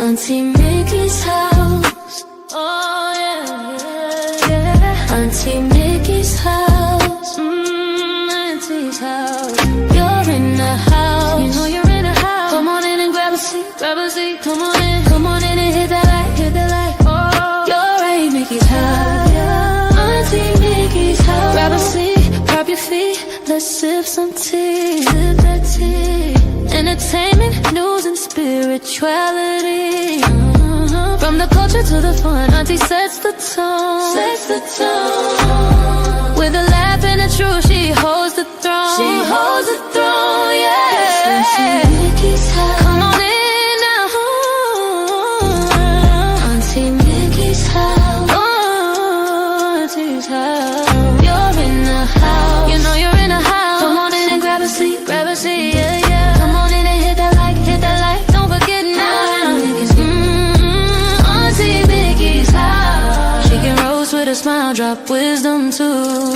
Auntie Mickey's house. Oh yeah, yeah. Auntie Mickey's house. Auntie's house. You're in the house. You know you're in the house. Come on in and grab a seat, grab a seat. Come on in, come on in and hit that light, hit that light. Oh, you're Aunt Mickey's house. Auntie Mickey's house. Grab a seat, prop your feet. Let's sip some tea, sip that tea. Entertainment, news, and spirituality. From the culture to the fun, Auntie sets the tone. Sets the tone. With a laugh and a truth, she holds the throne. She holds the throne, yeah. Auntie Mickey's house. Come on in now. Auntie Mickey's house. Oh, Auntie's house. You're in the house. You know you're in the house. Come on in and grab a seat, yeah, yeah. Come on in and hit that like, don't forget now. Auntie Mickey's house. She can roast with a smile, drop wisdom too.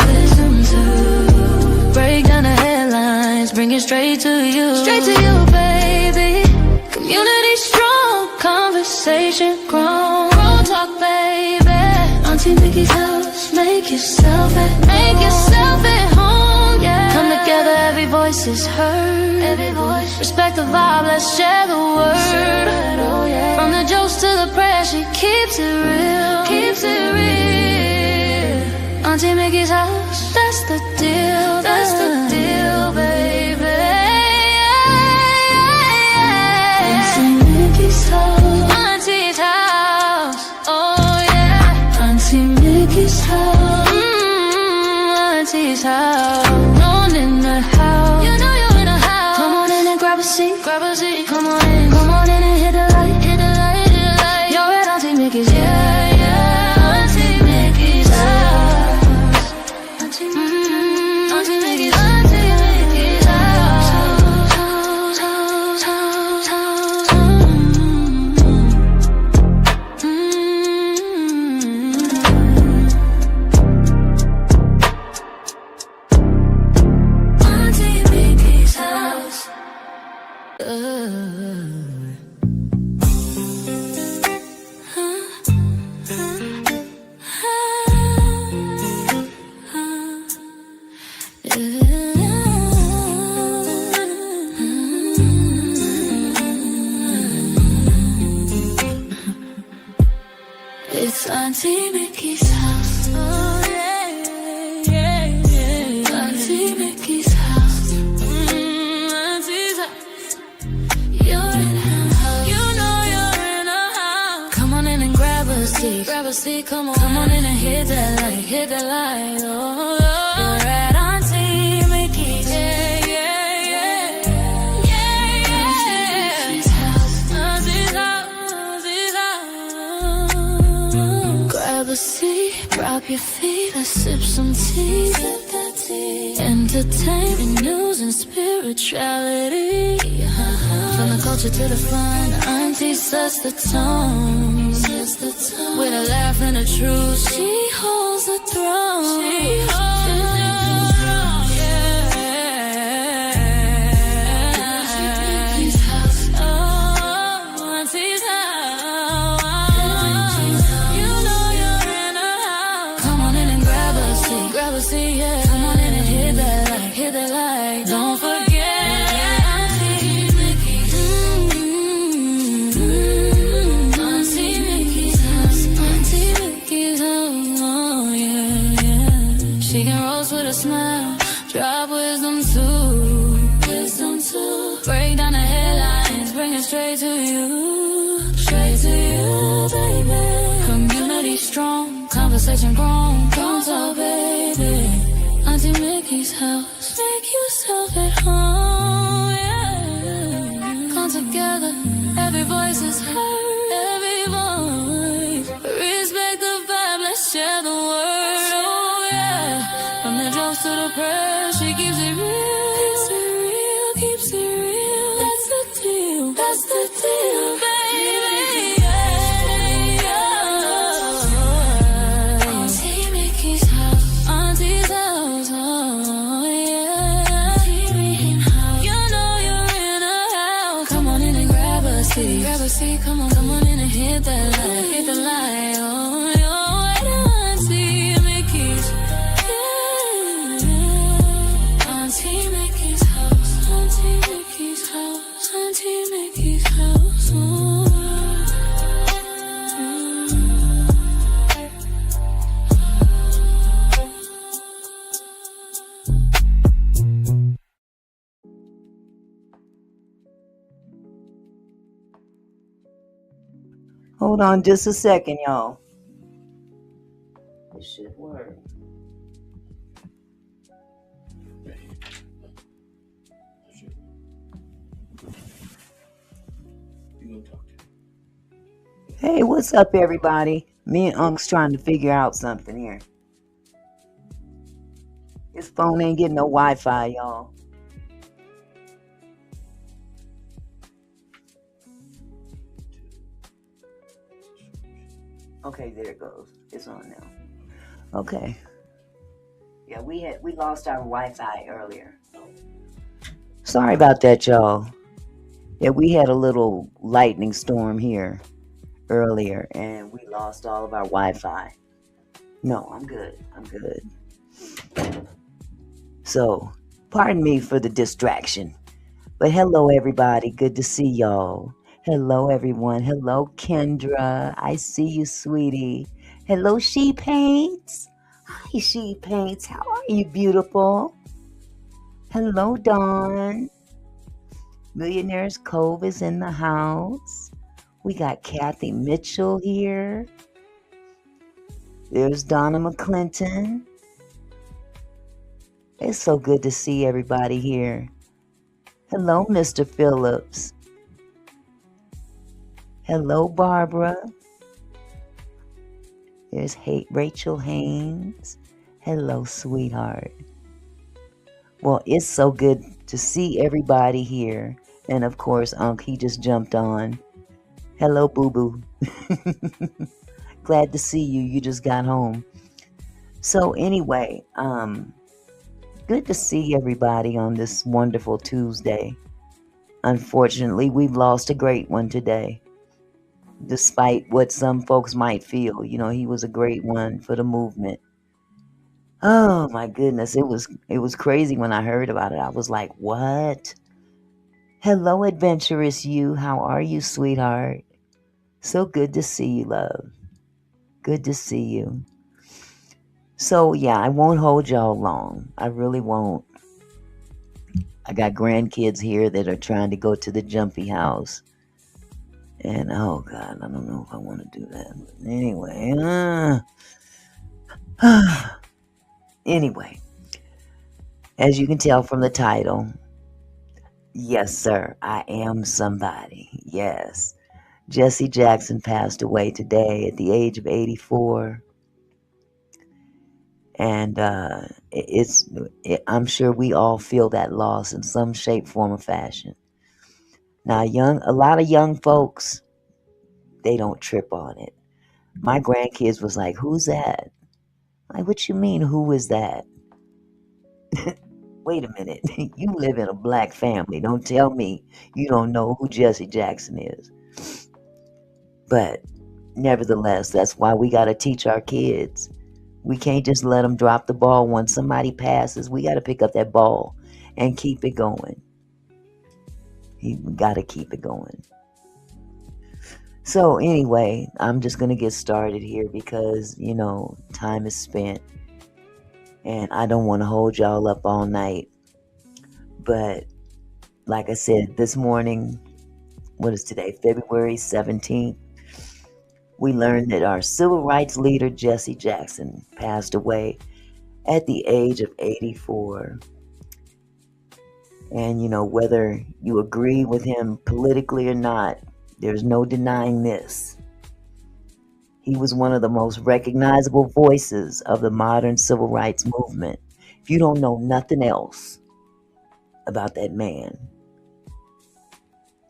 Break down the headlines, bring it straight to you. Straight to you, baby. Community strong, conversation grown. Grown talk, baby. Auntie Mickey's house, make yourself at home, yeah. Come together, every voice is heard. Every voice. Respect the vibe, let's share the word. Oh, yeah. From the jokes to the prayer, she keeps it real. Keeps it real. Auntie Mickey's house, that's the deal. That's the deal, baby. Auntie Mickey's house. Auntie's house. Oh yeah. Auntie Mickey's house. Auntie's house. On in the house. You know you're in the house. Come on in and grab a seat. Grab a seat. Come on in and hit the light. Hit the light, hit the light. You're at Auntie Mickey's. Yeah, yeah. Auntie Mickey's house. Auntie Mickey's. Auntie Mickey's house. Auntie Mickey's house. It's Auntie Mickey's house. Oh yeah, yeah, yeah. Auntie Mickey's house. Auntie's house. You're in her house. You know you're in her house. Come on in and grab a seat. Grab a seat, come on in and hit that light. Hit that light. Oh, you're at Auntie Mickey's. Yeah, yeah, yeah. Yeah, yeah. Auntie's house. Auntie's house. Auntie's house. Grab a seat, drop your feet, let's sip some tea. Sip that tea. Entertainment, news, and spirituality. From the culture to the fun, Auntie sets the tone. With a laugh and a truth, she holds the throne. She holds the throne, yeah. Auntie's house. Oh, Auntie's house. You know you're in her house. Come on in and grab a seat, yeah. Come on in and hit that light, don't forget. Auntie Mickey's. Auntie Mickey's house. Auntie Mickey's house. Oh yeah, yeah. She can roast with a smile, drop wisdom too. Break down the headlines, bring it straight to you. Straight to you, baby. Community strong, conversation grown. Don't talk, baby. Auntie Mickey's house. Make yourself at home, yeah. Come together, every voice is heard. Every voice. Respect the vibe, let's share the word. Oh yeah. From the jokes to the prayers, she keeps it real. Keeps it real. That's the deal. That's the deal, baby. Auntie Mickey's house. Auntie's house. Oh yeah. You know you're in a house. Come on in and grab a seat. could see. Come on in and hit the light. Oh, you're Auntie Mickey's. Yeah. Auntie Mickey's house. Auntie Mickey's house. Auntie Mickey's house. Oh. Hold on just a second, y'all. This should work. Hey, what's up, everybody? Me and Unc's trying to figure out something here. His phone ain't getting no Wi-Fi, y'all. Okay, there it goes. It's on now. Okay. Yeah, we lost our Wi-Fi earlier. Sorry about that, y'all. Yeah, we had a little lightning storm here earlier, and we lost all of our Wi-Fi. No, I'm good. So, pardon me for the distraction. But hello, everybody. Good to see y'all. Hello, everyone. Hello, Kendra. I see you, sweetie. Hello, She Paints. Hi, She Paints. How are you, beautiful? Hello, Dawn. Millionaires Cove is in the house. We got Kathy Mitchell here. There's Donna McClinton. It's so good to see everybody here. Hello, Mr. Phillips. Hello, Barbara. There's Rachel Haynes. Hello, sweetheart. Well, it's so good to see everybody here. And of course, Unc, he just jumped on. Hello, boo-boo. Glad to see you. You just got home. So anyway, good to see everybody on this wonderful Tuesday. Unfortunately, we've lost a great one today. Despite what some folks might feel, he was a great one for the movement. Oh my goodness, it was crazy when I heard about it. I was like, what? Hello, adventurous you. How are you, sweetheart? So good to see you, love. Good to see you. So yeah, I won't hold y'all long. I really won't. I got grandkids here that are trying to go to the jumpy house. And oh God, I don't know if I want to do that. But anyway, as you can tell from the title, yes, sir, I am somebody. Yes. Jesse Jackson passed away today at the age of 84. And I'm sure we all feel that loss in some shape, form, or fashion. Now, a lot of young folks, they don't trip on it. My grandkids was like, who's that? Like, what you mean, who is that? Wait a minute. You live in a black family. Don't tell me you don't know who Jesse Jackson is. But nevertheless, that's why we got to teach our kids. We can't just let them drop the ball. When somebody passes, we got to pick up that ball and keep it going. We got to keep it going. So anyway, I'm just going to get started here because, time is spent. And I don't want to hold y'all up all night. But like I said, this morning, what is today? February 17th. We learned that our civil rights leader, Jesse Jackson, passed away at the age of 84. And, whether you agree with him politically or not, there's no denying this. He was one of the most recognizable voices of the modern civil rights movement. If you don't know nothing else about that man,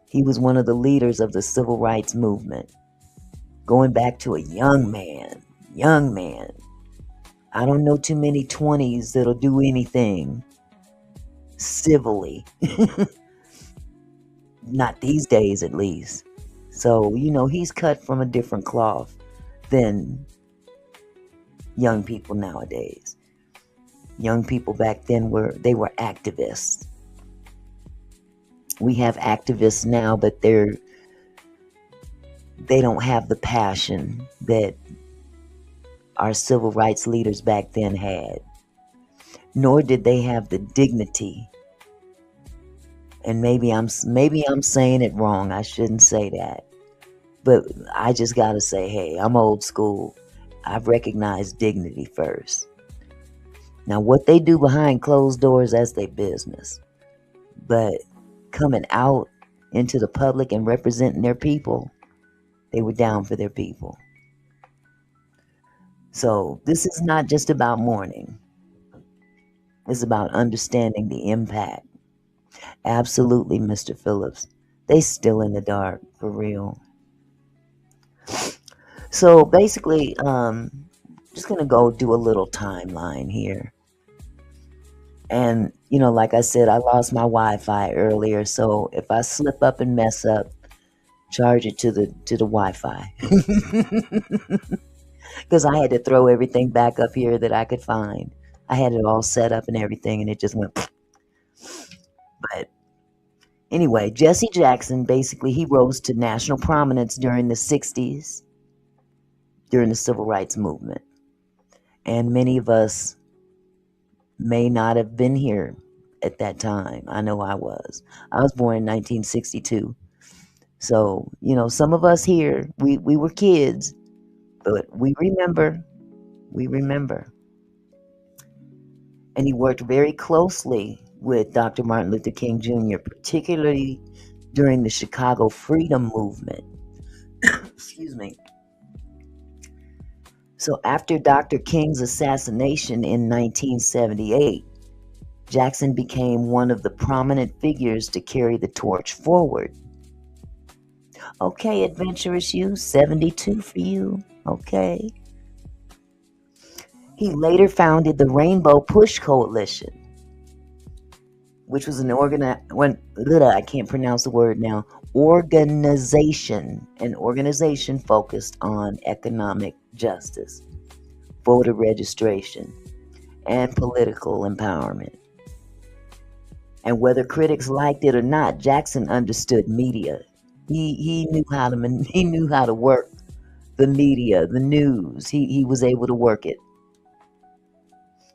he was one of the leaders of the civil rights movement. Going back to a young man. I don't know too many 20s that'll do anything civilly. Not these days, at least. So, he's cut from a different cloth than young people nowadays. Young people back then were activists. We have activists now, but they don't have the passion that our civil rights leaders back then had. Nor did they have the dignity. And maybe I'm saying it wrong. I shouldn't say that. But I just got to say, hey, I'm old school. I've recognized dignity first. Now, what they do behind closed doors, that's their business. But coming out into the public and representing their people, they were down for their people. So this is not just about mourning. It's about understanding the impact. Absolutely, Mr. Phillips. They still in the dark, for real. So basically, just going to go do a little timeline here. And, like I said, I lost my Wi-Fi earlier. So if I slip up and mess up, charge it to the Wi-Fi. Because I had to throw everything back up here that I could find. I had it all set up and everything, and it just went. But anyway, Jesse Jackson, basically, he rose to national prominence during the 60s, during the civil rights movement. And many of us may not have been here at that time. I know I was. I was born in 1962. So, some of us here, we were kids, but we remember. We remember. And he worked very closely with Dr. Martin Luther King Jr., particularly during the Chicago Freedom Movement. Excuse me. So after Dr. King's assassination in 1978, Jackson became one of the prominent figures to carry the torch forward. Okay, adventurous you, 72 for you. Okay. He later founded the Rainbow Push Coalition, which was I can't pronounce the word now, an organization focused on economic justice, voter registration, and political empowerment. And whether critics liked it or not, Jackson understood media. He knew how to work the media, the news. He was able to work it.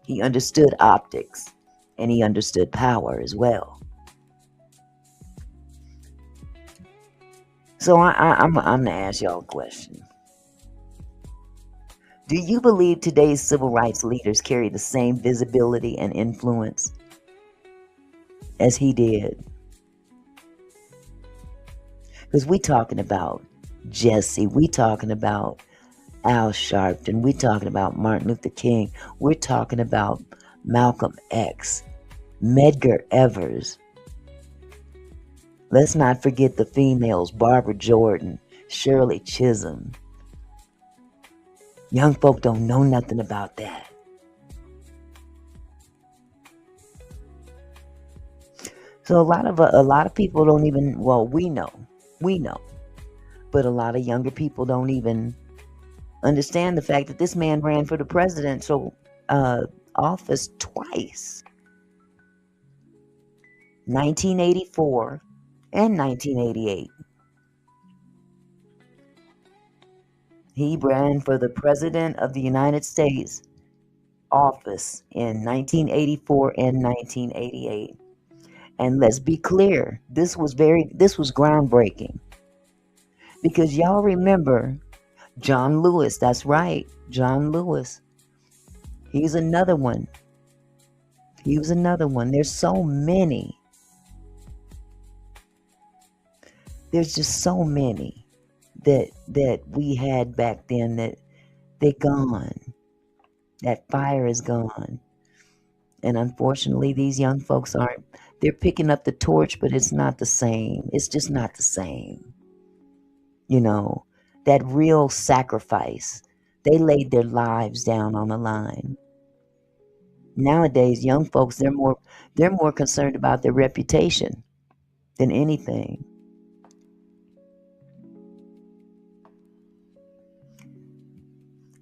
He understood optics, and he understood power as well. So I'm going to ask y'all a question. Do you believe today's civil rights leaders carry the same visibility and influence as he did? Because we talking about Jesse, we talking about Al Sharpton, we talking about Martin Luther King, we're talking about Malcolm X, Medgar Evers. Let's not forget the females, Barbara Jordan, Shirley Chisholm. Young folk don't know nothing about that. So a lot of people don't even, well, we know, but a lot of younger people don't even understand the fact that this man ran for the presidential office twice, 1984 and 1988. He ran for the President of the United States office in 1984 and 1988. And let's be clear, this was groundbreaking. Because y'all remember John Lewis, that's right, John Lewis. He's another one. He was another one. There's so many. There's just so many that we had back then that they're gone. That fire is gone. And unfortunately, these young folks they're picking up the torch, but it's not the same. It's just not the same. That real sacrifice. They laid their lives down on the line. Nowadays, young folks, they're more concerned about their reputation than anything.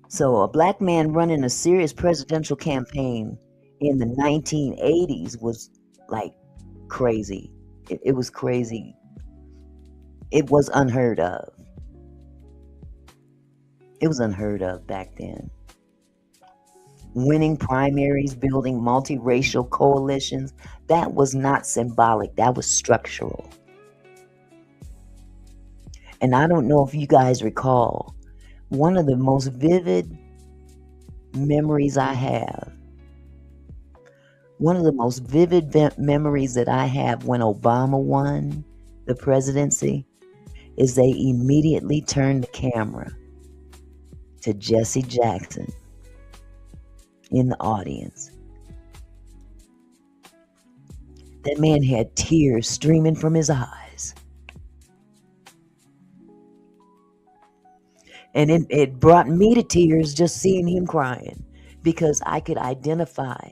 So a black man running a serious presidential campaign in the 1980s was like crazy. It was crazy. It was unheard of. It was unheard of back then. Winning primaries, building multiracial coalitions, that was not symbolic, that was structural. And I don't know if you guys recall, one of the most vivid memories I have, one of the most vivid memories that I have when Obama won the presidency is they immediately turned the camera to Jesse Jackson in the audience. That man had tears streaming from his eyes. And it brought me to tears just seeing him crying, because I could identify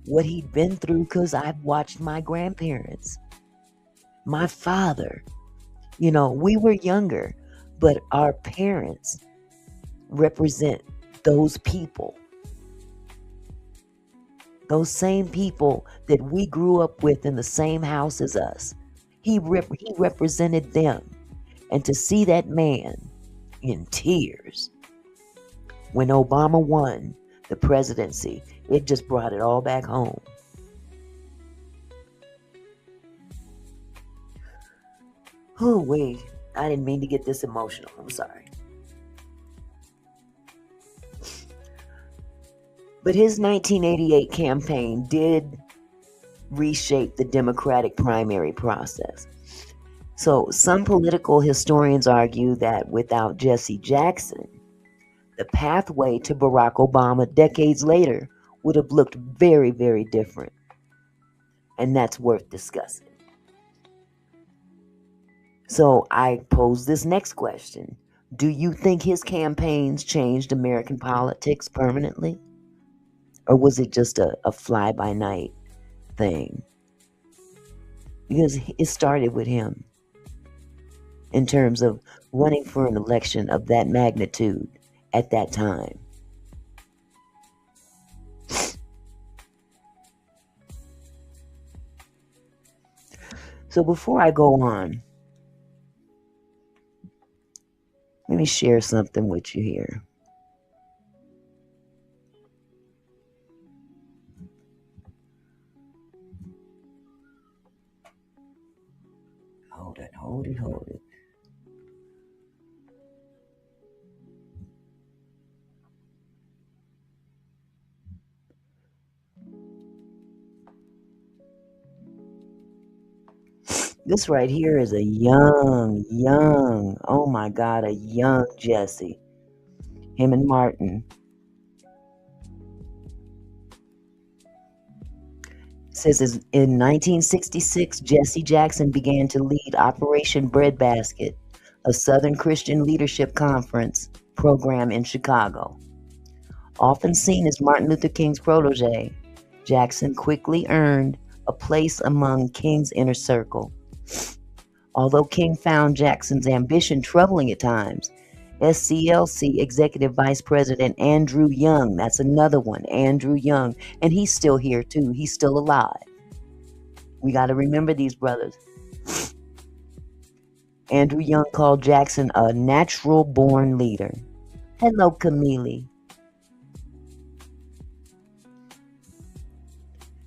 what he'd been through, because I've watched my grandparents, my father. We were younger, but our parents represent those people. Those same people that we grew up with in the same house as us. He represented them. And to see that man in tears when Obama won the presidency, it just brought it all back home. Oh, wait. I didn't mean to get this emotional. I'm sorry. But his 1988 campaign did reshape the Democratic primary process. So some political historians argue that without Jesse Jackson, the pathway to Barack Obama decades later would have looked very, very different. And that's worth discussing. So I pose this next question. Do you think his campaigns changed American politics permanently? Or was it just a fly-by-night thing? Because it started with him in terms of running for an election of that magnitude at that time. So before I go on, let me share something with you here. Hold it. This right here is a young, oh my God, a young Jesse. Him and Martin. It says in 1966, Jesse Jackson began to lead Operation Breadbasket, a Southern Christian leadership conference program in Chicago. Often seen as Martin Luther King's protege, Jackson quickly earned a place among King's inner circle. Although King found Jackson's ambition troubling at times, SCLC Executive Vice President Andrew Young, that's another one, Andrew Young, and he's still here too. He's still alive. We got to remember these brothers. Andrew Young called Jackson a natural-born leader. Hello, Camille.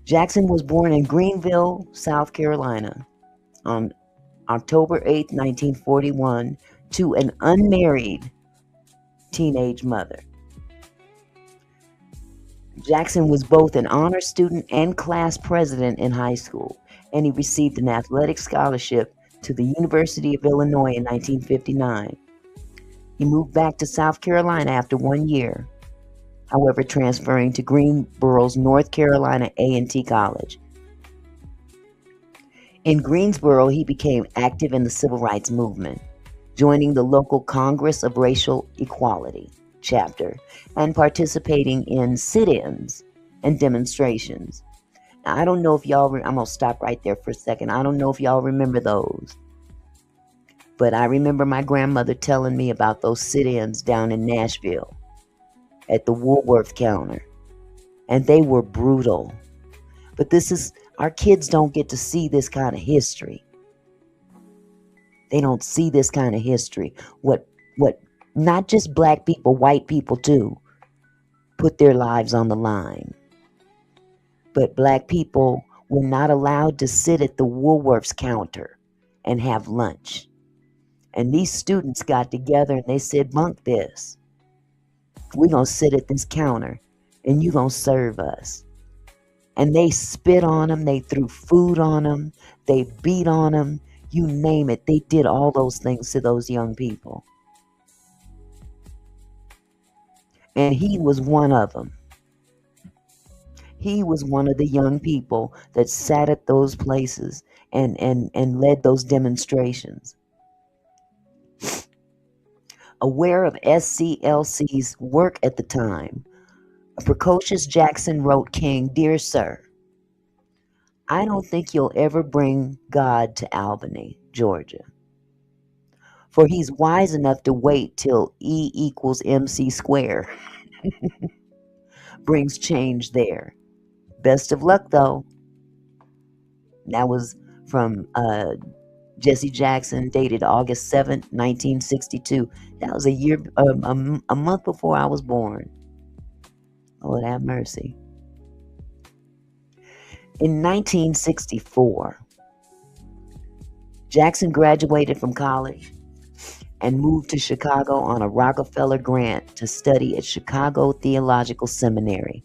Jackson was born in Greenville, South Carolina, on October 8, 1941, to an unmarried teenage mother. Jackson was both an honor student and class president in high school, and he received an athletic scholarship to the University of Illinois in 1959. He moved back to South Carolina after 1 year, however, transferring to Greensboro's North Carolina A&T College. In Greensboro, he became active in the civil rights movement, joining the local Congress of Racial Equality chapter and participating in sit-ins and demonstrations. Now, I don't know if y'all, I'm going to stop right there for a second. I don't know if y'all remember those, but I remember my grandmother telling me about those sit-ins down in Nashville. at the Woolworth counter, and they were brutal. But our kids don't get to see this kind of history. They don't see this kind of history. What not just black people, white people too, put their lives on the line. But black people were not allowed to sit at the Woolworths counter and have lunch. And these students got together and they said, bunk this. We're going to sit at this counter and you're going to serve us. And they spit on them. They threw food on them. They beat on them. You name it. They did all those things to those young people. And he was one of them. He was one of the young people that sat at those places and led those demonstrations. Aware of SCLC's work at the time, a precocious Jackson wrote King, "Dear Sir, I don't think you'll ever bring God to Albany, Georgia, for he's wise enough to wait till E equals MC square brings change there. Best of luck, though." That was from Jesse Jackson, dated August 7th, 1962. That was a month before I was born. Lord have mercy. In 1964, Jackson graduated from college and moved to Chicago on a Rockefeller grant to study at Chicago Theological Seminary.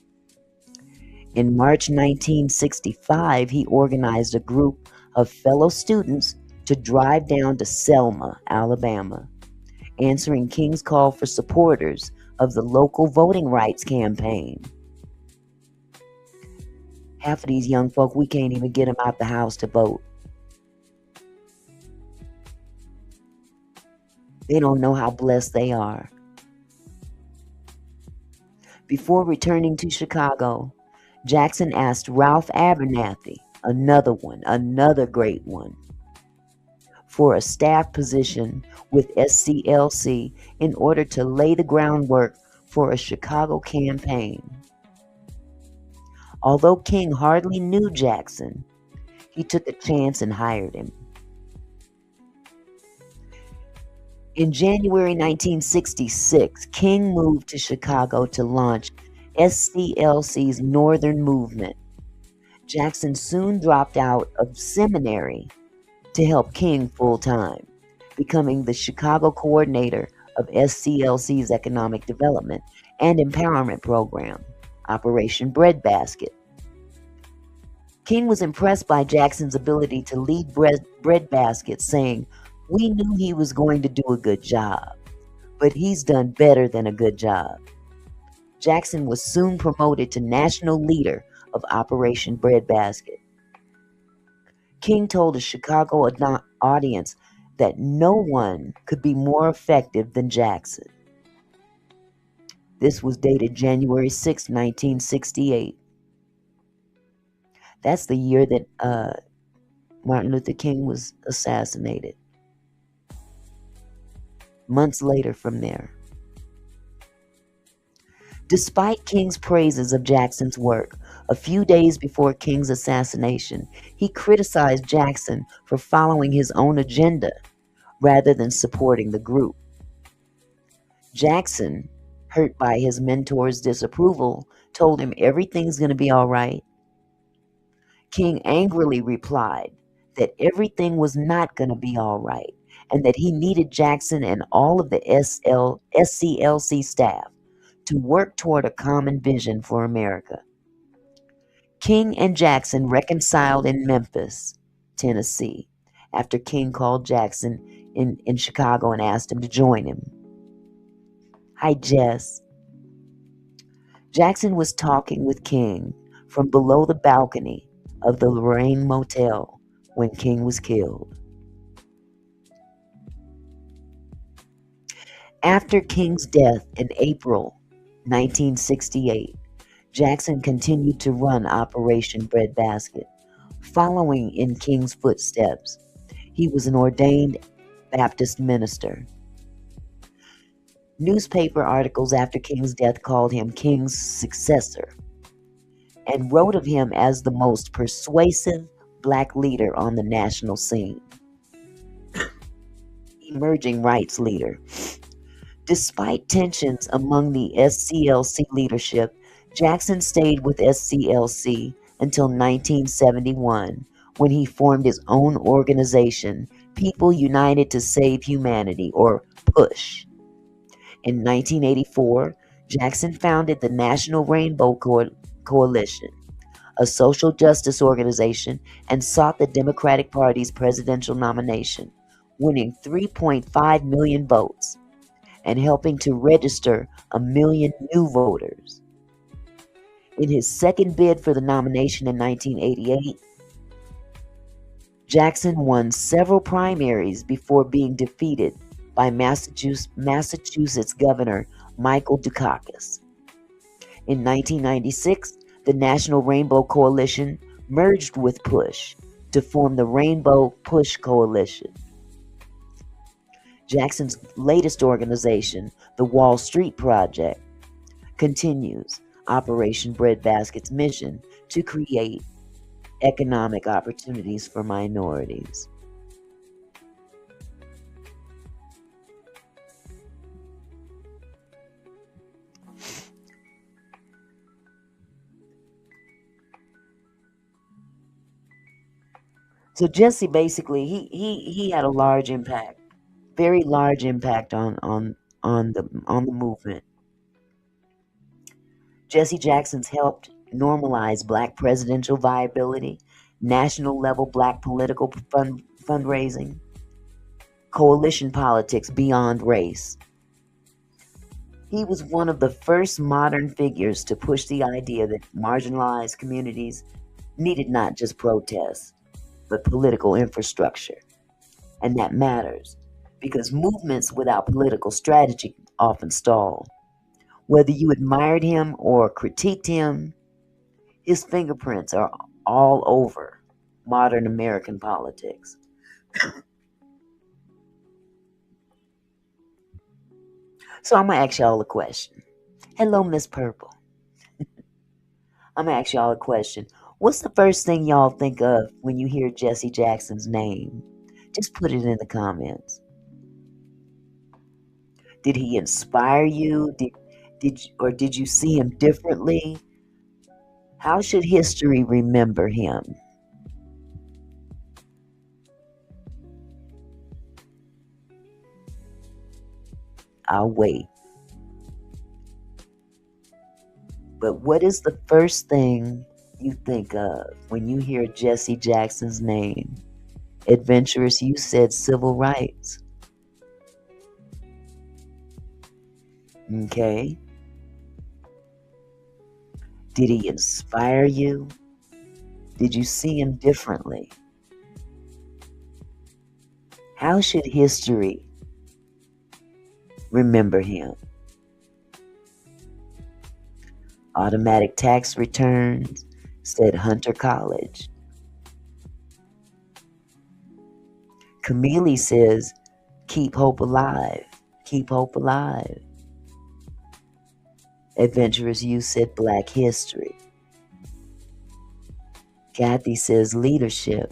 In March 1965, he organized a group of fellow students to drive down to Selma, Alabama, answering King's call for supporters of the local voting rights campaign. Half of these young folk, we can't even get them out the house to vote. They don't know how blessed they are. Before returning to Chicago, Jackson asked Ralph Abernathy, another great one, for a staff position with SCLC in order to lay the groundwork for a Chicago campaign. Although King hardly knew Jackson, he took a chance and hired him. In January 1966, King moved to Chicago to launch SCLC's Northern Movement. Jackson soon dropped out of seminary to help King full-time, becoming the Chicago coordinator of SCLC's economic development and empowerment program, Operation Breadbasket. King was impressed by Jackson's ability to lead Breadbasket, saying, "We knew he was going to do a good job, but he's done better than a good job." Jackson was soon promoted to national leader of Operation Breadbasket. King told a Chicago audience that no one could be more effective than Jackson. This was dated January 6, 1968. That's the year that Martin Luther King was assassinated. Months later from there. Despite King's praises of Jackson's work, a few days before King's assassination, he criticized Jackson for following his own agenda rather than supporting the group. Jackson, hurt by his mentor's disapproval, told him everything's going to be all right. King angrily replied that everything was not going to be all right and that he needed Jackson and all of the SCLC staff to work toward a common vision for America. King and Jackson reconciled in Memphis, Tennessee, after King called Jackson in Chicago and asked him to join him. "Hi, Jess." Jackson was talking with King from below the balcony of the Lorraine Motel when King was killed. After King's death in April 1968, Jackson continued to run Operation Breadbasket, following in King's footsteps. He was an ordained Baptist minister. Newspaper articles after King's death called him King's successor and wrote of him as the most persuasive black leader on the national scene, emerging rights leader. Despite tensions among the SCLC leadership, Jackson stayed with SCLC until 1971 when he formed his own organization, People United to Save Humanity, or PUSH. In 1984, Jackson founded the National Rainbow Coalition, a social justice organization, and sought the Democratic Party's presidential nomination, winning 3.5 million votes and helping to register 1 million new voters. In his second bid for the nomination in 1988, Jackson won several primaries before being defeated by Massachusetts Governor Michael Dukakis. In 1996, the National Rainbow Coalition merged with PUSH to form the Rainbow PUSH Coalition. Jackson's latest organization, the Wall Street Project, continues Operation Breadbasket's mission to create economic opportunities for minorities. So Jesse basically he had a large impact, very large impact on the movement. Jesse Jackson's helped normalize black presidential viability, national level black political fundraising, coalition politics beyond race. He was one of the first modern figures to push the idea that marginalized communities needed not just protests, but political infrastructure. And that matters because movements without political strategy often stall. Whether you admired him or critiqued him, his fingerprints are all over modern American politics. So I'm going to ask y'all a question. Hello, Miss Purple. I'm going to ask y'all a question. What's the first thing y'all think of when you hear Jesse Jackson's name? Just put it in the comments. Did he inspire you? Did you see him differently? How should history remember him? I'll wait. But what is the first thing you think of when you hear Jesse Jackson's name? Adventurous, you said civil rights. Okay. Did he inspire you? Did you see him differently? How should history remember him? Automatic tax returns, said Hunter College. Camille says, keep hope alive. Keep hope alive. Adventurous You said Black history. Kathy says leadership.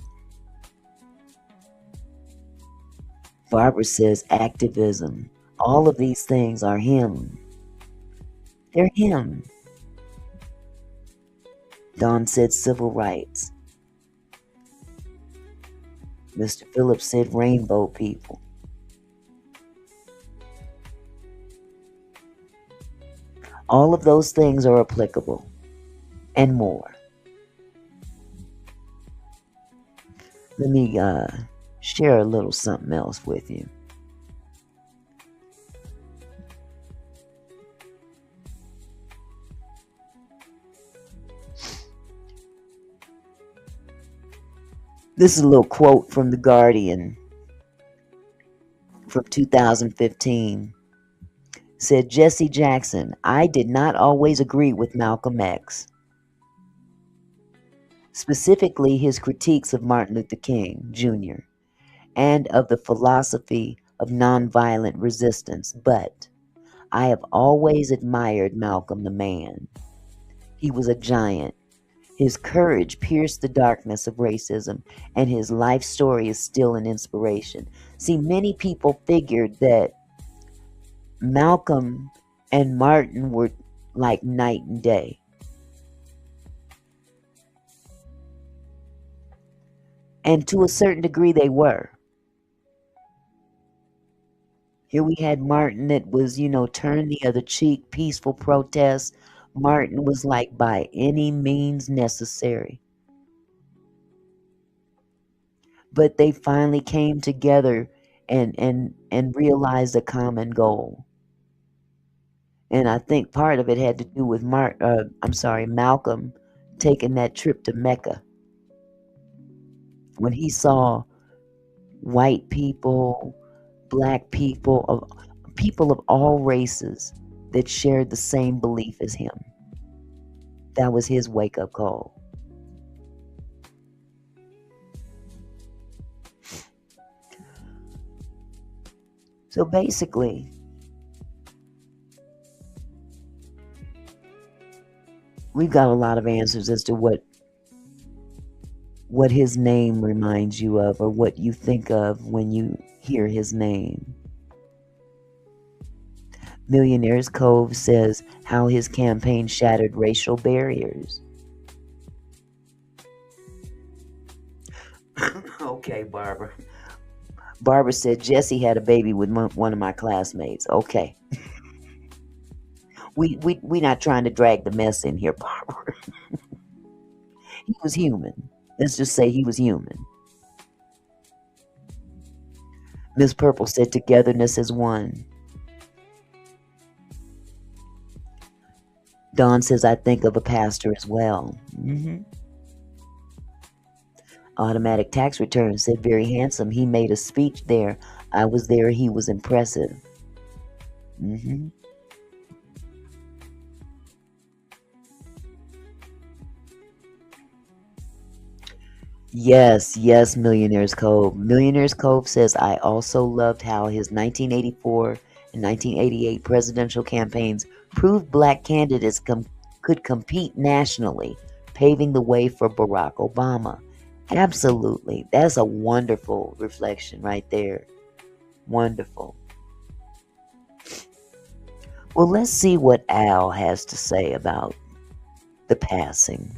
Barbara says activism. All of these things are him. They're him. Dawn said civil rights. Mr. Phillips said rainbow people. All of those things are applicable and more. Let me share a little something else with you. This is a little quote from The Guardian from 2015. Said Jesse Jackson, I did not always agree with Malcolm X, specifically his critiques of Martin Luther King Jr. and of the philosophy of nonviolent resistance, but I have always admired Malcolm the man. He was a giant. His courage pierced the darkness of racism, and his life story is still an inspiration. See, many people figured that Malcolm and Martin were like night and day. And to a certain degree, they were. Here we had Martin that was, turn the other cheek, peaceful protest. Martin was like, by any means necessary. But they finally came together and realized a common goal. And I think part of it had to do with Malcolm taking that trip to Mecca when he saw white people, black people of all races that shared the same belief as him. That was his wake-up call. So basically, we've got a lot of answers as to what his name reminds you of, or what you think of when you hear his name. Millionaire's Cove says how his campaign shattered racial barriers. Okay, Barbara. Barbara said Jesse had a baby with one of my classmates. Okay. We not trying to drag the mess in here, Barbara. He was human. Let's just say he was human. Miss Purple said togetherness is one. Dawn says I think of a pastor as well. Automatic tax return said very handsome. He made a speech there. I was there. He was impressive. Yes, Millionaire's Cove. Millionaire's Cove says, I also loved how his 1984 and 1988 presidential campaigns proved black candidates could compete nationally, paving the way for Barack Obama. Absolutely. That's a wonderful reflection right there. Wonderful. Well, let's see what Al has to say about the passing.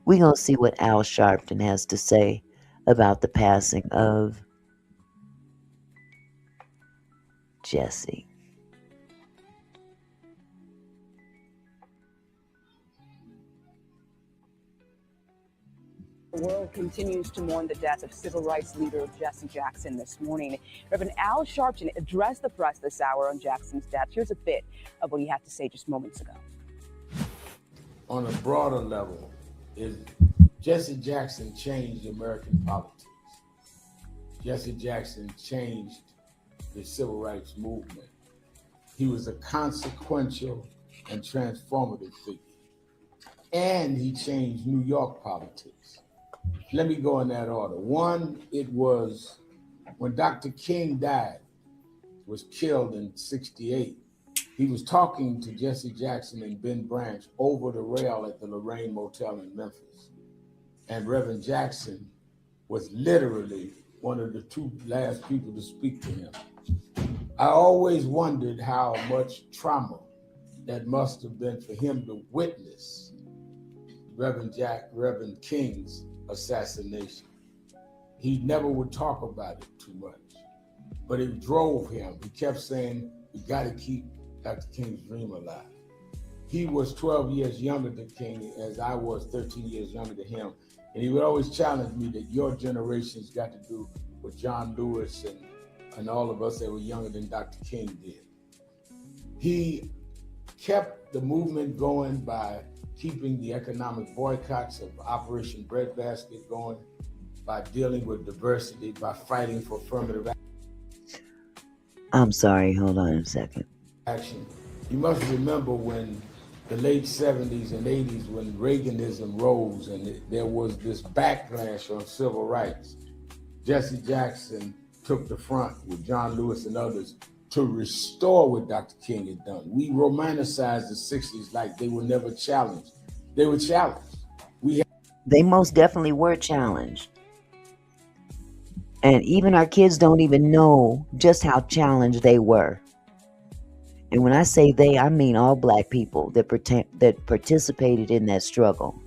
We're going to see what Al Sharpton has to say about the passing of Jesse. The world continues to mourn the death of civil rights leader Jesse Jackson this morning. Reverend Al Sharpton addressed the press this hour on Jackson's death. Here's a bit of what he had to say just moments ago. On a broader level, Jesse Jackson changed American politics. Jesse Jackson changed the civil rights movement. He was a consequential and transformative figure. And he changed New York politics. Let me go in that order. One, it was when Dr. King died, was killed in '68. He was talking to Jesse Jackson and Ben Branch over the rail at the Lorraine Motel in Memphis. And Reverend Jackson was literally one of the two last people to speak to him. I always wondered how much trauma that must have been for him to witness Reverend King's assassination. He never would talk about it too much, but it drove him. He kept saying, we got to keep Dr. King's dream alive. He was 12 years younger than King, as I was 13 years younger than him. And he would always challenge me that your generation's got to do what John Lewis and all of us that were younger than Dr. King did. He kept the movement going by keeping the economic boycotts of Operation Breadbasket going, by dealing with diversity, by fighting for affirmative action. I'm sorry, hold on a second. You must remember when the late 70s and 80s, when Reaganism rose and there was this backlash on civil rights. Jesse Jackson took the front with John Lewis and others to restore what Dr. King had done. We romanticized the 60s like they were never challenged. They were challenged. They most definitely were challenged. And even our kids don't even know just how challenged they were. And when I say they, I mean all black people that participated in that struggle.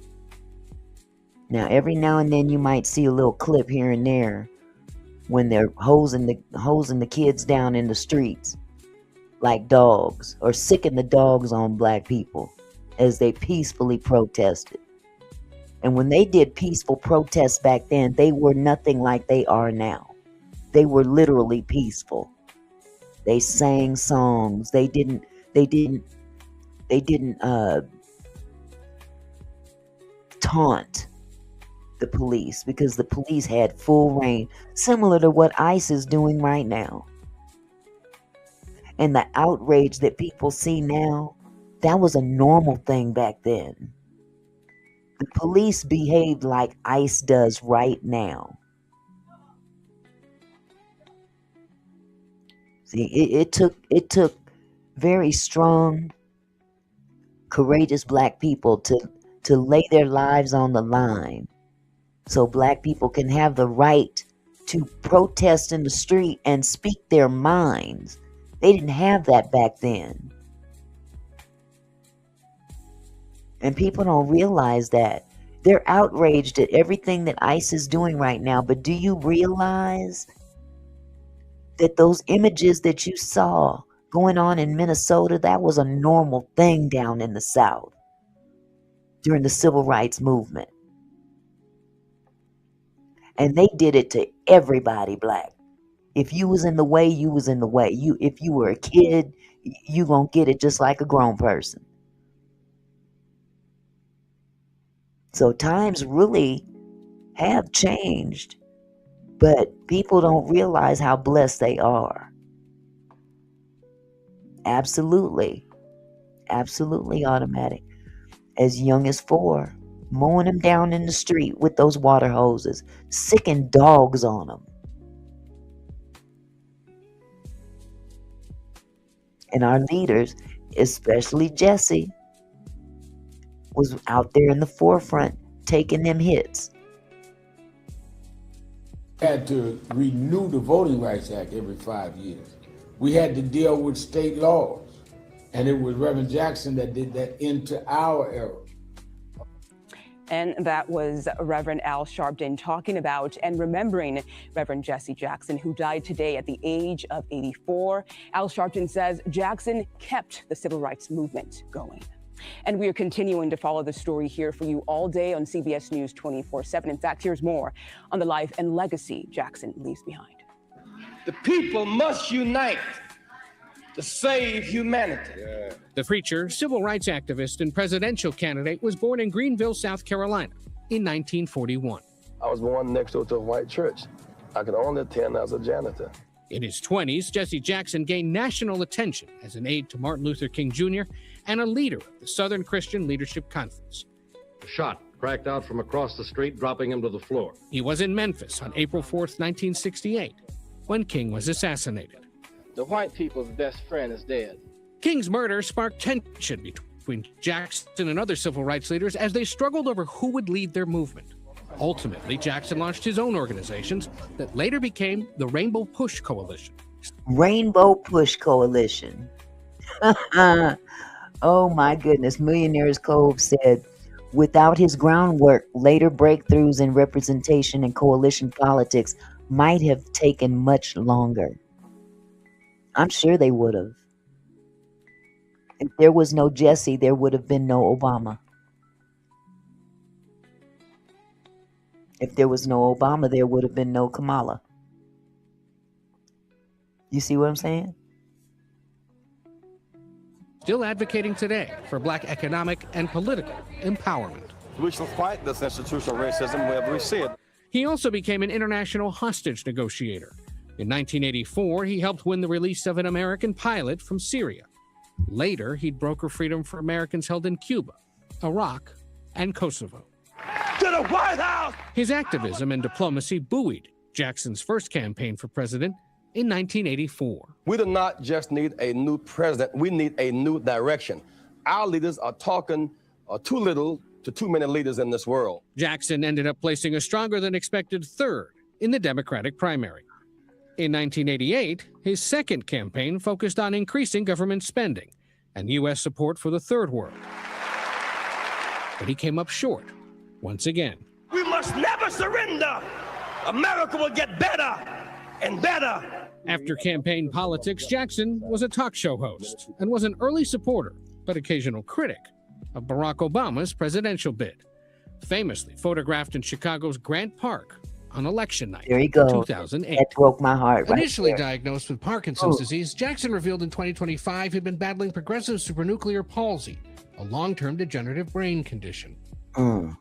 Now, every now and then you might see a little clip here and there when they're hosing the kids down in the streets like dogs, or sicking the dogs on black people as they peacefully protested. And when they did peaceful protests back then, they were nothing like they are now. They were literally peaceful. They sang songs. They didn't taunt the police, because the police had full reign, similar to what ICE is doing right now. And the outrage that people see now, that was a normal thing back then. The police behaved like ICE does right now. See, it took very strong, courageous black people to lay their lives on the line so black people can have the right to protest in the street and speak their minds. They didn't have that back then. And people don't realize that. They're outraged at everything that ICE is doing right now. But do you realize that those images that you saw going on in Minnesota, that was a normal thing down in the South during the Civil Rights Movement? And they did it to everybody black. If you was in the way, you was in the way. If you were a kid, you gonna get it just like a grown person. So times really have changed, but people don't realize how blessed they are. Absolutely. Absolutely automatic. As young as 4, mowing them down in the street with those water hoses, sicking dogs on them. And our leaders, especially Jesse, was out there in the forefront taking them hits. We had to renew the Voting Rights Act every 5 years. We had to deal with state laws. And it was Reverend Jackson that did that into our era. And that was Reverend Al Sharpton talking about and remembering Reverend Jesse Jackson, who died today at the age of 84. Al Sharpton says Jackson kept the civil rights movement going. And we are continuing to follow the story here for you all day on CBS News 24/7. In fact, here's more on the life and legacy Jackson leaves behind. The people must unite to save humanity. Yeah. The preacher, civil rights activist, and presidential candidate was born in Greenville, South Carolina in 1941. I was born next door to a white church. I could only attend as a janitor. In his 20s, Jesse Jackson gained national attention as an aide to Martin Luther King Jr. and a leader of the Southern Christian Leadership Conference. A shot cracked out from across the street, dropping him to the floor. He was in Memphis on April 4th, 1968, when King was assassinated. The white people's best friend is dead. King's murder sparked tension between Jackson and other civil rights leaders as they struggled over who would lead their movement. Ultimately, Jackson launched his own organizations that later became the Rainbow Push Coalition. Rainbow Push Coalition. Oh my goodness. Millionaire's Cove said, without his groundwork, later breakthroughs in representation and coalition politics might have taken much longer. I'm sure they would have. If there was no Jesse, there would have been no Obama. If there was no Obama, there would have been no Kamala. You see what I'm saying? Still advocating today for black economic and political empowerment. We shall fight this institutional racism wherever we see it. He also became an international hostage negotiator. In 1984, he helped win the release of an American pilot from Syria. Later, he'd broker freedom for Americans held in Cuba, Iraq, and Kosovo. To the White House! His activism and diplomacy buoyed Jackson's first campaign for president, in 1984. We do not just need a new president, we need a new direction. Our leaders are talking too little to too many leaders in this world. Jackson ended up placing a stronger than expected third in the Democratic primary. In 1988, his second campaign focused on increasing government spending and U.S. support for the Third World. But he came up short once again. We must never surrender. America will get better and better. After campaign politics, Jackson was a talk show host and was an early supporter, but occasional critic, of Barack Obama's presidential bid, famously photographed in Chicago's Grant Park on election night There you go. 2008. That broke my heart right Initially there. diagnosed with Parkinson's disease, Jackson revealed in 2025 he'd been battling progressive supranuclear palsy, a long-term degenerative brain condition.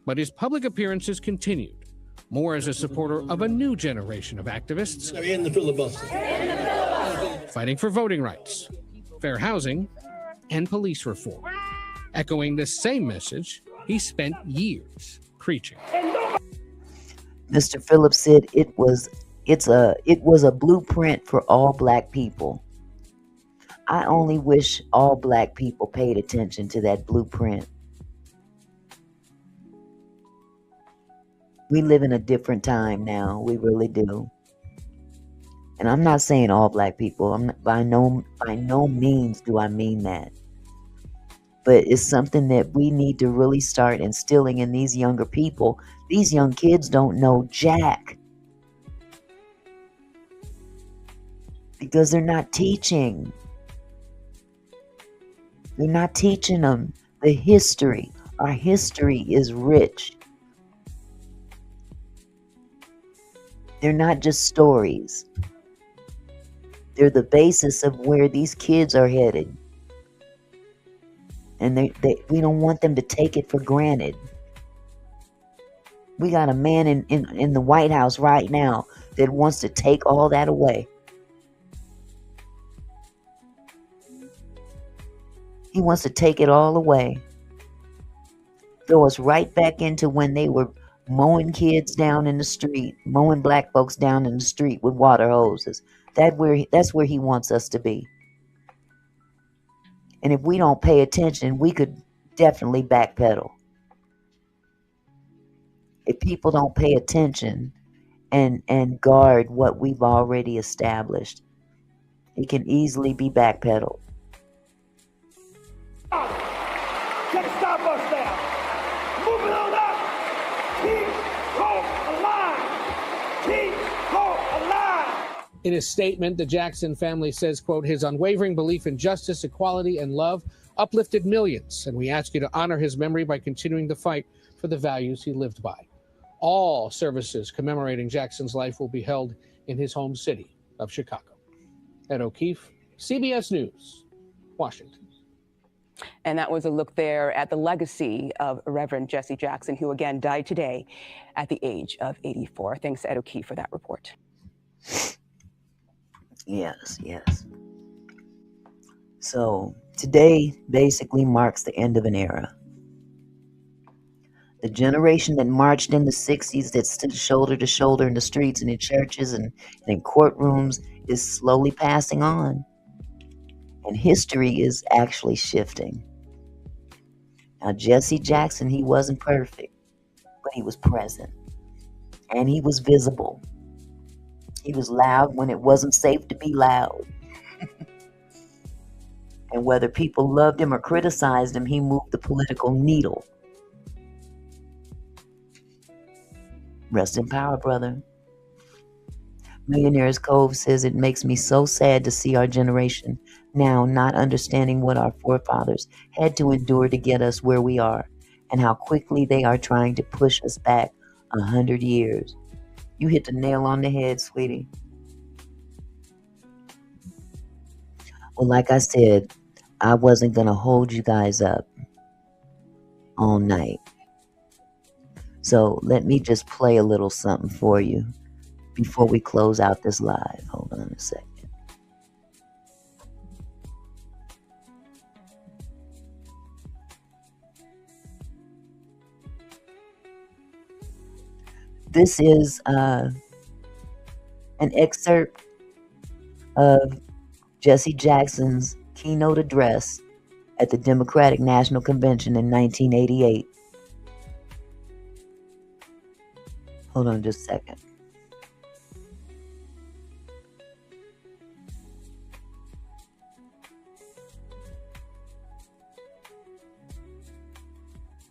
But his public appearances continued, more as a supporter of a new generation of activists In the filibuster. fighting for voting rights, fair housing, and police reform. Echoing the same message he spent years preaching. Mr. Phillips said it was a blueprint for all black people. I only wish all black people paid attention to that blueprint. We live in a different time now. We really do. And I'm not saying all black people. By no means do I mean that. But it's something that we need to really start instilling in these younger people. These young kids don't know jack. Because they're not teaching. They're not teaching them the history. Our history is rich. They're not just stories. They're the basis of where these kids are headed. And we don't want them to take it for granted. We got a man in the White House right now that wants to take all that away. He wants to take it all away. Throw us right back into when they were mowing kids down in the street, mowing black folks down in the street with water hoses. That's where he wants us to be. And if we don't pay attention, we could definitely backpedal. If people don't pay attention and guard what we've already established, it can easily be backpedaled. Can't stop us now. Moving on up. Keep hope alive. Keep hope alive. In a statement, the Jackson family says, quote, his unwavering belief in justice, equality, and love uplifted millions, and we ask you to honor his memory by continuing the fight for the values he lived by. All services commemorating Jackson's life will be held in his home city of Chicago. Ed O'Keefe, CBS News, Washington. And that was a look there at the legacy of Reverend Jesse Jackson, who again died today at the age of 84. Thanks to Ed O'Keefe for that report. Yes. So today basically marks the end of an era. The generation that marched in the 60s, that stood shoulder to shoulder in the streets and in churches and in courtrooms, is slowly passing on. And history is actually shifting. Now, Jesse Jackson, he wasn't perfect, but he was present. And he was visible. He was loud when it wasn't safe to be loud. And whether people loved him or criticized him, he moved the political needle. Rest in power, brother. Millionaire's Cove says it makes me so sad to see our generation now not understanding what our forefathers had to endure to get us where we are, and how quickly they are trying to push us back 100 years. You hit the nail on the head, sweetie. Well, like I said, I wasn't going to hold you guys up all night. So let me just play a little something for you before we close out this live. Hold on a second. This is an excerpt of Jesse Jackson's keynote address at the Democratic National Convention in 1988. Hold on just a second.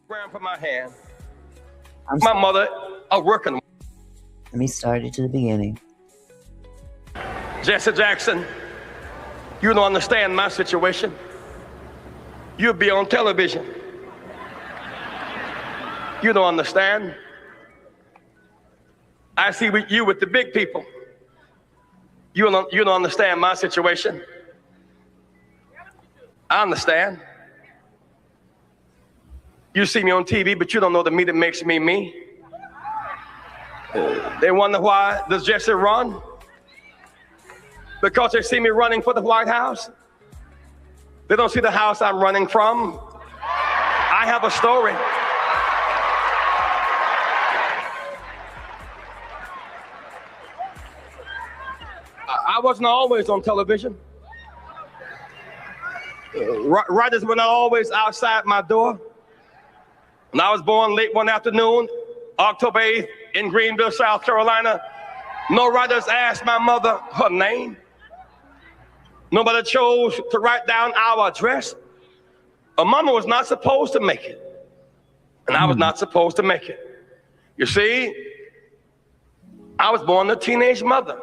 Grab from my hand. I'm My sorry. mother, a working. Let me start it to the beginning. Jesse Jackson, you don't understand my situation. You'll be on television. You don't understand. I see you with the big people. You don't understand my situation. I understand. You see me on TV, but you don't know the me that makes me me. They wonder why does Jesse run? Because they see me running for the White House. They don't see the house I'm running from. I have a story. I wasn't always on television. Writers were not always outside my door. When I was born late one afternoon, October 8th, in Greenville, South Carolina, no writers asked my mother her name. Nobody chose to write down our address. A mama was not supposed to make it, and I was not supposed to make it. You see, I was born a teenage mother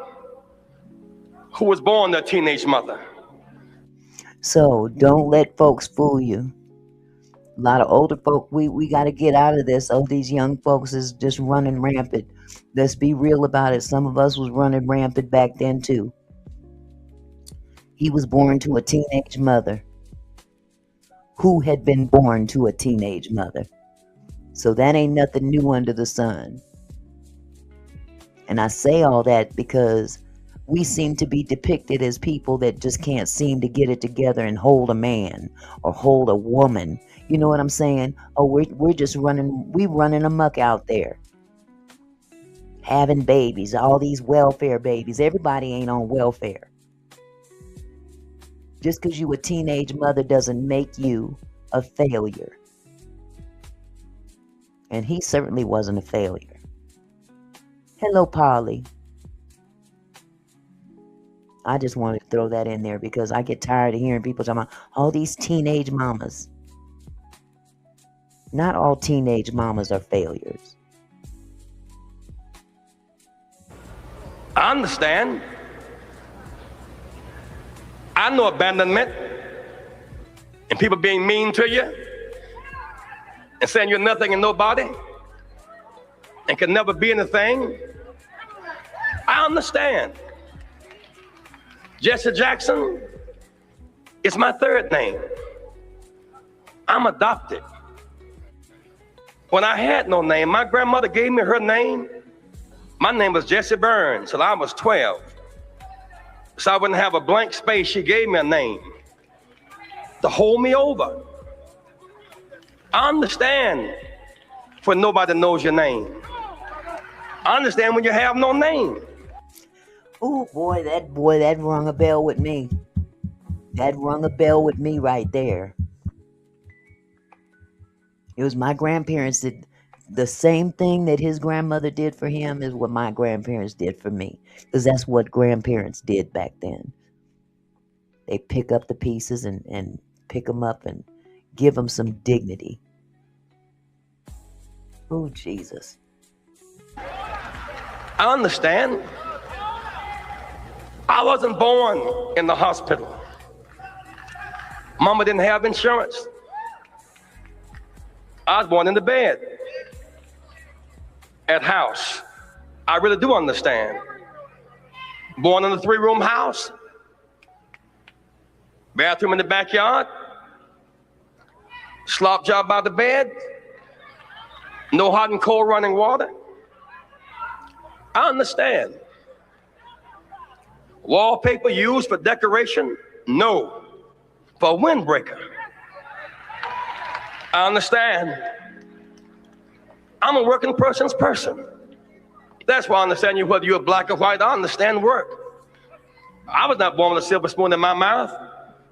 who was born a teenage mother. So don't let folks fool you. A lot of older folk, we got to get out of this. Oh, these young folks is just running rampant. Let's be real about it. Some of us was running rampant back then too. He was born to a teenage mother who had been born to a teenage mother. So that ain't nothing new under the sun. And I say all that because we seem to be depicted as people that just can't seem to get it together and hold a man or hold a woman. You know what I'm saying? Oh, we're just running amok out there. Having babies, all these welfare babies. Everybody ain't on welfare. Just because you a teenage mother doesn't make you a failure. And he certainly wasn't a failure. Hello, Polly. I just wanted to throw that in there because I get tired of hearing people talking about all these teenage mamas. Not all teenage mamas are failures. I understand. I know abandonment and people being mean to you and saying you're nothing and nobody and can never be anything. I understand. Jesse Jackson is my third name. I'm adopted. When I had no name, my grandmother gave me her name. My name was Jesse Burns till I was 12. So I wouldn't have a blank space. She gave me a name to hold me over. I understand when nobody knows your name. I understand when you have no name. Oh boy, that rung a bell with me. That rung a bell with me right there. It was my grandparents that the same thing that his grandmother did for him is what my grandparents did for me. Because that's what grandparents did back then. They pick up the pieces and pick them up and give them some dignity. Oh, Jesus. I understand. I wasn't born in the hospital. Mama didn't have insurance. I was born in the bed at house. I really do understand. Born in a 3-room house, bathroom in the backyard, slop job by the bed, no hot and cold running water. I understand. Wallpaper used for decoration? No. For a windbreaker. I understand. I'm a working person's person. That's why I understand you, whether you're black or white. I understand work. I was not born with a silver spoon in my mouth.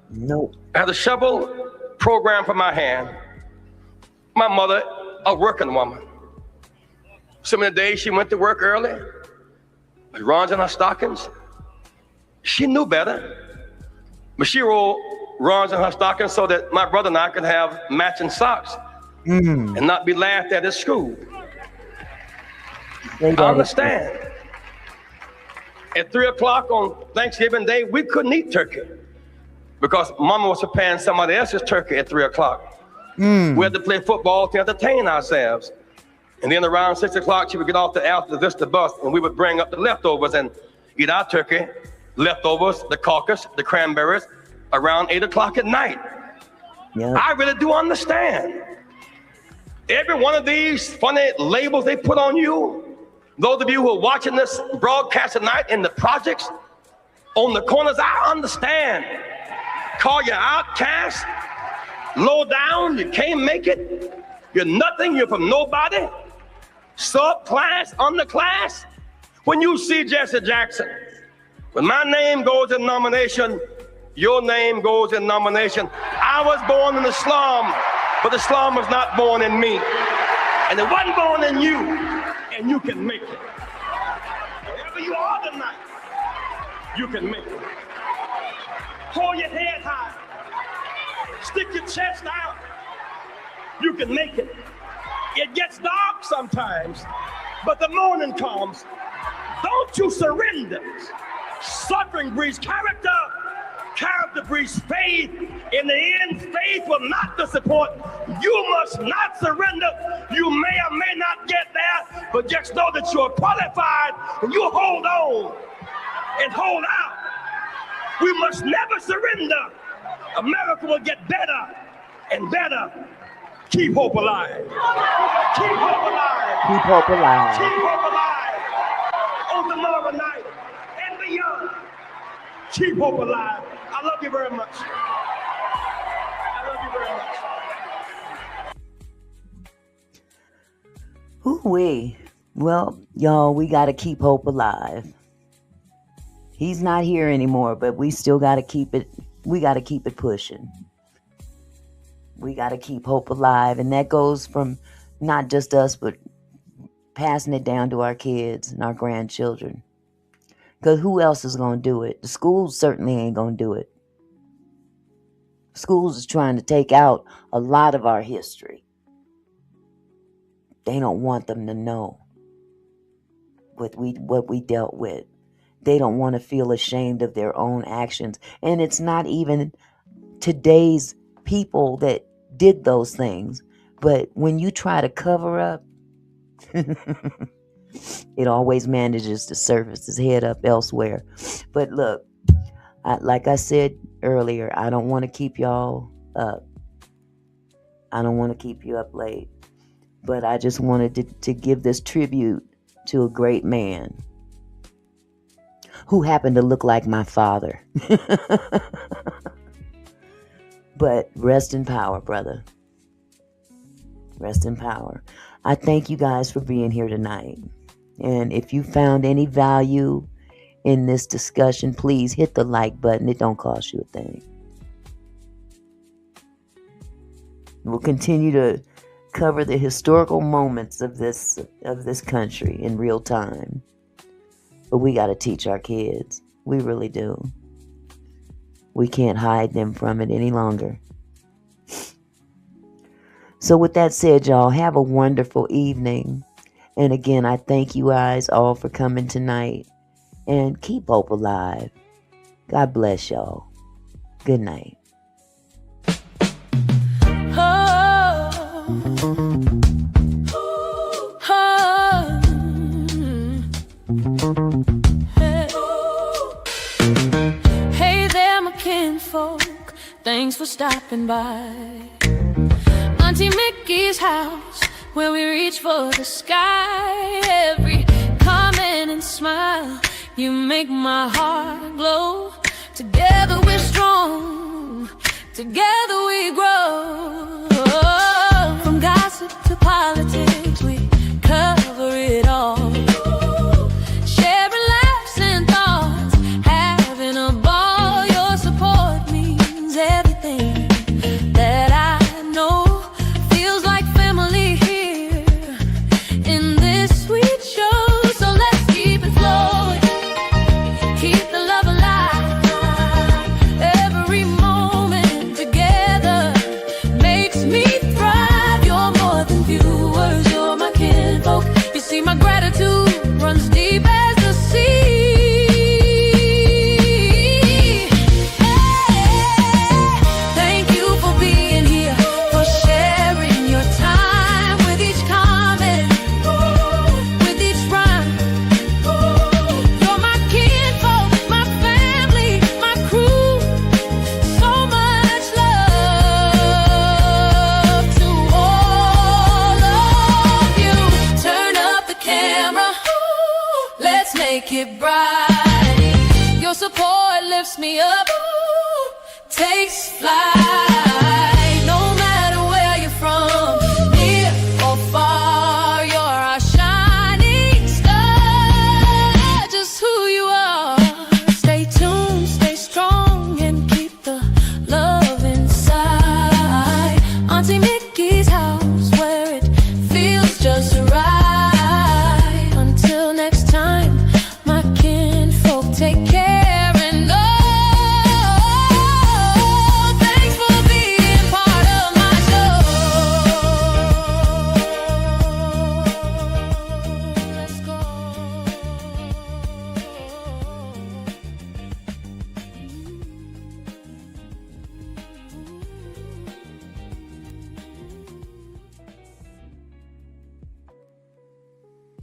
Nope. I had a shovel programmed for my hand. My mother, a working woman. Some of the days she went to work early, with runs in her stockings. She knew better, but she rolled runs in her stockings so that my brother and I could have matching socks and not be laughed at school. I understand. At 3 o'clock on Thanksgiving Day, we couldn't eat turkey because Mama was preparing somebody else's turkey at 3 o'clock. We had to play football to entertain ourselves. And then around 6 o'clock, she would get off the Alta Vista bus and we would bring up the leftovers and eat our turkey, leftovers, the caucus, the cranberries, around 8 o'clock at night. Yep. I really do understand. Every one of these funny labels they put on you, those of you who are watching this broadcast tonight in the projects, on the corners, I understand. Call you outcast, low down, you can't make it, you're nothing, you're from nobody, subclass, underclass. When you see Jesse Jackson, when my name goes in nomination, your name goes in nomination. I was born in the slum, but the slum was not born in me. And it wasn't born in you, and you can make it. Wherever you are tonight, you can make it. Hold your head high. Stick your chest out. You can make it. It gets dark sometimes, but the morning comes. Don't you surrender. Suffering breeds character. Character breeds faith. In the end, faith will not disappoint. You must not surrender. You may or may not get there, but just know that you're qualified and you hold on and hold out. We must never surrender. America will get better and better. Keep hope alive. Keep hope alive. Keep hope alive. Keep hope alive. On tomorrow night and beyond. Keep hope alive. I love you very much. I love you very much. Ooh-wee. Well, y'all, we got to keep hope alive. He's not here anymore, but we still got to keep it. We got to keep it pushing. We got to keep hope alive. And that goes from not just us, but passing it down to our kids and our grandchildren. Because who else is going to do it? The schools certainly ain't going to do it. Schools is trying to take out a lot of our history. They don't want them to know what we dealt with. They don't want to feel ashamed of their own actions. And it's not even today's people that did those things. But when you try to cover up, it always manages to surface its head up elsewhere. But look, like I said earlier, I don't want to keep y'all up. I don't want to keep you up late. But I just wanted to give this tribute to a great man who happened to look like my father. But rest in power, brother. Rest in power. I thank you guys for being here tonight. And if you found any value in this discussion, please hit the like button. It don't cost you a thing. We'll continue to cover the historical moments of this country in real time. But we got to teach our kids. We really do. We can't hide them from it any longer. So with that said, y'all, have a wonderful evening. And again, I thank you guys all for coming tonight. And keep hope alive. God bless y'all. Good night. Hey there, my kinfolk, thanks for stopping by. Auntie Mickey's house, where we reach for the sky. Every comment and smile, you make my heart glow. Together we're strong, together we grow. From gossip to politics, we cover it all. Sharing laughs and thoughts, having a bright. Your support lifts me up, takes flight.